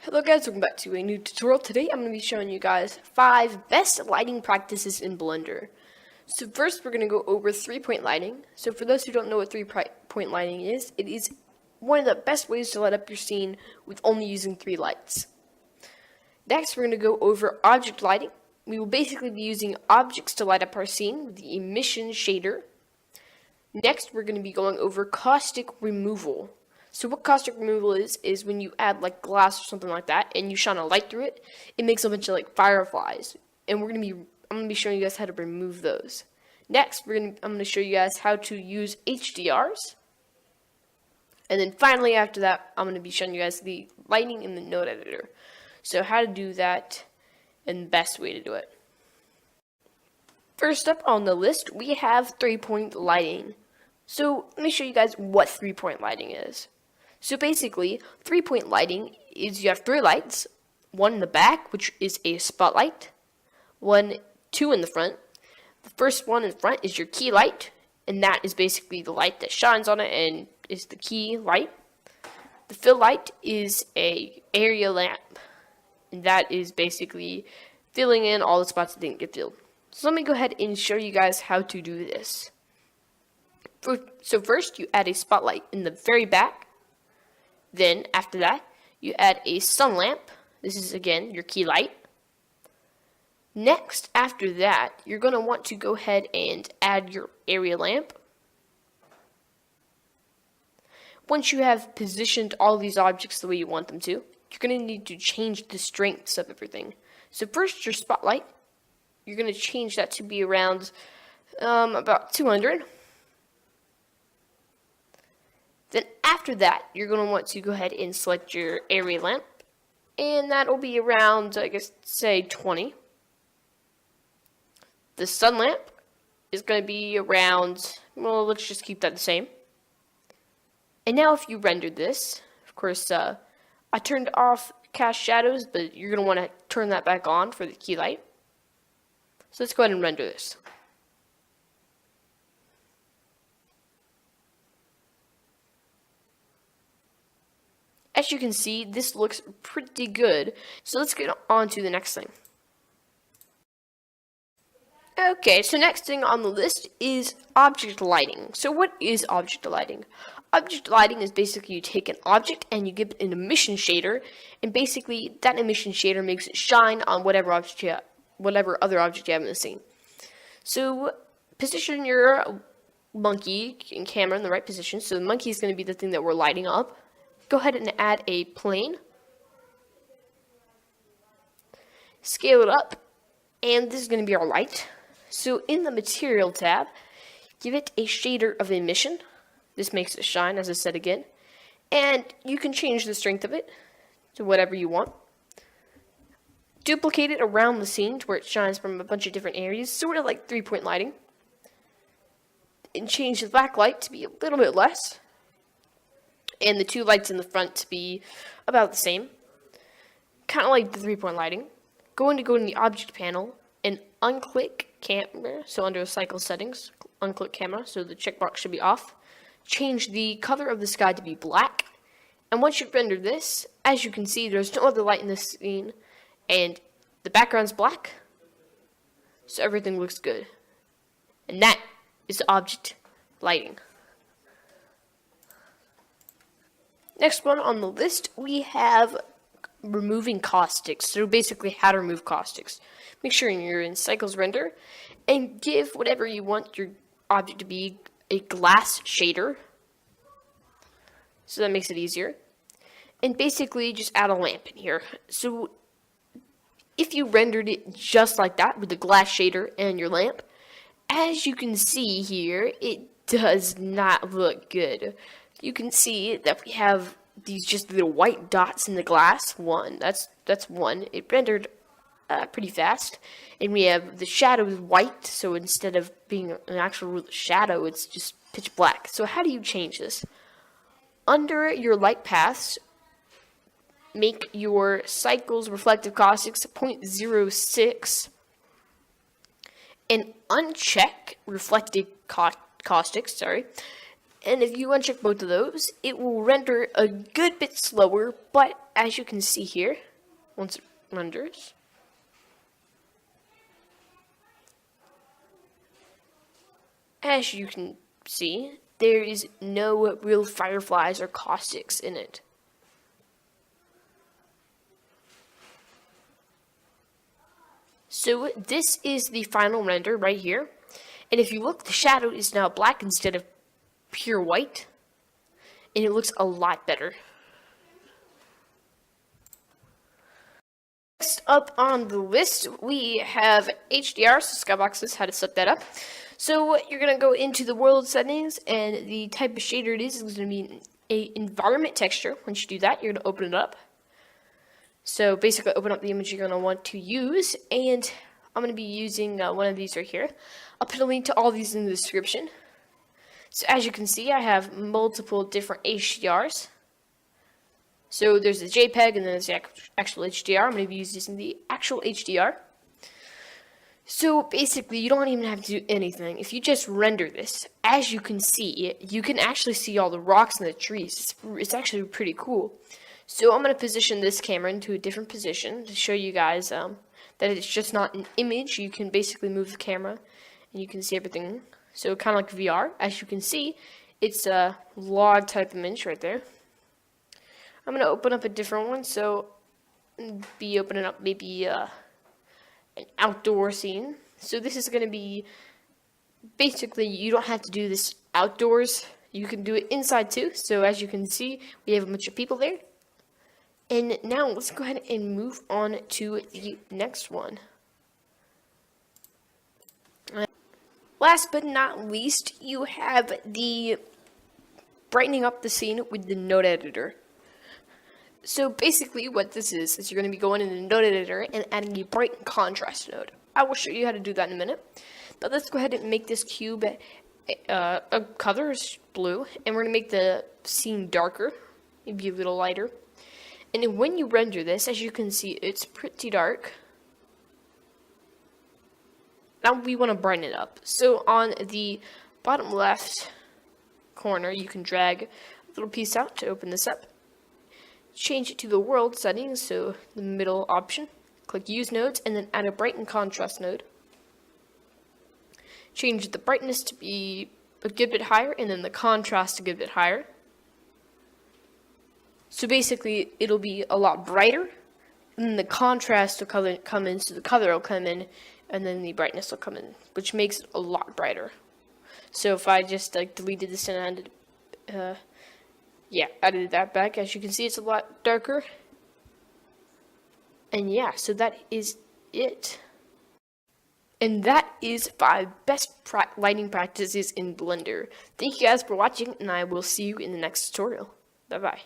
Hello guys, welcome back to a new tutorial. Today I'm going to be showing you guys 5 best lighting practices in Blender. So first we're going to go over 3-point lighting. So for those who don't know what 3-point lighting is, it is one of the best ways to light up your scene with only using 3 lights. Next we're going to go over object lighting. We will basically be using objects to light up our scene with the emission shader. Next we're going to be going over caustic removal. So what caustic removal is when you add like glass or something like that and you shine a light through it, it makes a bunch of like fireflies. And I'm gonna be showing you guys how to remove those. Next, I'm gonna show you guys how to use HDRs. And then finally after that, I'm gonna be showing you guys the lighting in the node editor. So how to do that and the best way to do it. First up on the list, we have 3-point lighting. So let me show you guys what 3-point lighting is. So basically, 3-point lighting is you have 3 lights, one in the back, which is a spotlight, 2 in the front. The first one in front is your key light, and that is basically the light that shines on it and is the key light. The fill light is a area lamp, and that is basically filling in all the spots that didn't get filled. So let me go ahead and show you guys how to do this. So first, you add a spotlight in the very back. Then, after that, you add a sun lamp. This is, again, your key light. Next, after that, you're going to want to go ahead and add your area lamp. Once you have positioned all these objects the way you want them to, you're going to need to change the strengths of everything. So first, your spotlight, you're going to change that to be around about 200. Then after that, you're going to want to go ahead and select your area lamp, and that will be around, I guess, say 20. The sun lamp is going to be around, well, let's just keep that the same. And now if you rendered this, of course, I turned off cast shadows, but you're going to want to turn that back on for the key light. So let's go ahead and render this. As you can see, this looks pretty good. So let's get on to the next thing. Okay, so next thing on the list is object lighting. So what is object lighting? Object lighting is basically you take an object and you give it an emission shader, and basically that emission shader makes it shine on whatever other object you have in the scene. So position your monkey and camera in the right position. So the monkey is going to be the thing that we're lighting up. Go ahead and add a plane, scale it up, and this is going to be our light. So in the material tab, give it a shader of emission. This makes it shine, as I said again, and you can change the strength of it to whatever you want. Duplicate it around the scene to where it shines from a bunch of different areas, sort of like 3-point lighting, and change the backlight to be a little bit less, and the 2 lights in the front to be about the same, kind of like the 3-point lighting. Go in the object panel and unclick camera, so under cycle settings, unclick camera, so the checkbox should be off. Change the color of the sky to be black, and once you've rendered this, as you can see, there's no other light in this scene, and the background's black, so everything looks good. And that is object lighting. Next one on the list, we have removing caustics. So basically how to remove caustics. Make sure you're in Cycles Render and give whatever you want your object to be a glass shader. So that makes it easier. And basically just add a lamp in here. So if you rendered it just like that with the glass shader and your lamp, as you can see here, it does not look good. You can see that we have these just little white dots in the glass. That's one. It rendered pretty fast. And we have the shadow is white, so instead of being an actual shadow, it's just pitch black. So how do you change this? Under your light paths, make your cycles reflective caustics 0.06 and uncheck reflected caustics, And if you uncheck both of those, it will render a good bit slower, but as you can see here, once it renders, as you can see, there is no real fireflies or caustics in it. So this is the final render right here. And if you look, the shadow is now black instead of pure white. And it looks a lot better. Next up on the list, we have HDR Skyboxes, how to set that up. So you're going to go into the world settings, and the type of shader it is going to be an environment texture. Once you do that, you're going to open it up. So basically open up the image you're going to want to use, and I'm going to be using one of these right here. I'll put a link to all these in the description. So as you can see, I have multiple different HDRs. So there's the JPEG and then there's the actual HDR. I'm going to be using the actual HDR. So basically, you don't even have to do anything. If you just render this, as you can see, you can actually see all the rocks and the trees. It's actually pretty cool. So I'm going to position this camera into a different position to show you guys that it's just not an image. You can basically move the camera and you can see everything. So kind of like VR. As you can see, it's a log type image right there. I'm going to open up a different one. So be opening up maybe an outdoor scene. So this is going to be basically, you don't have to do this outdoors. You can do it inside too. So as you can see, we have a bunch of people there. And now let's go ahead and move on to the next one. Last but not least, you have the brightening up the scene with the node editor. So basically what this is you're going to be going in the node editor and adding a bright contrast node. I will show you how to do that in a minute. But let's go ahead and make this cube a color is blue, and we're going to make the scene darker, maybe a little lighter. And then when you render this, as you can see, it's pretty dark. Now we want to brighten it up. So on the bottom left corner, you can drag a little piece out to open this up. Change it to the world settings, so the middle option. Click use nodes and then add a brighten contrast node. Change the brightness to be a good bit higher and then the contrast a good bit higher. So basically it'll be a lot brighter, and then the contrast will come in, so the color will come in, and then the brightness will come in, which makes it a lot brighter. So if I just deleted this and added that back, as you can see, it's a lot darker. And yeah, so that is it. And that is 5 best lighting practices in Blender. Thank you guys for watching, and I will see you in the next tutorial. Bye bye.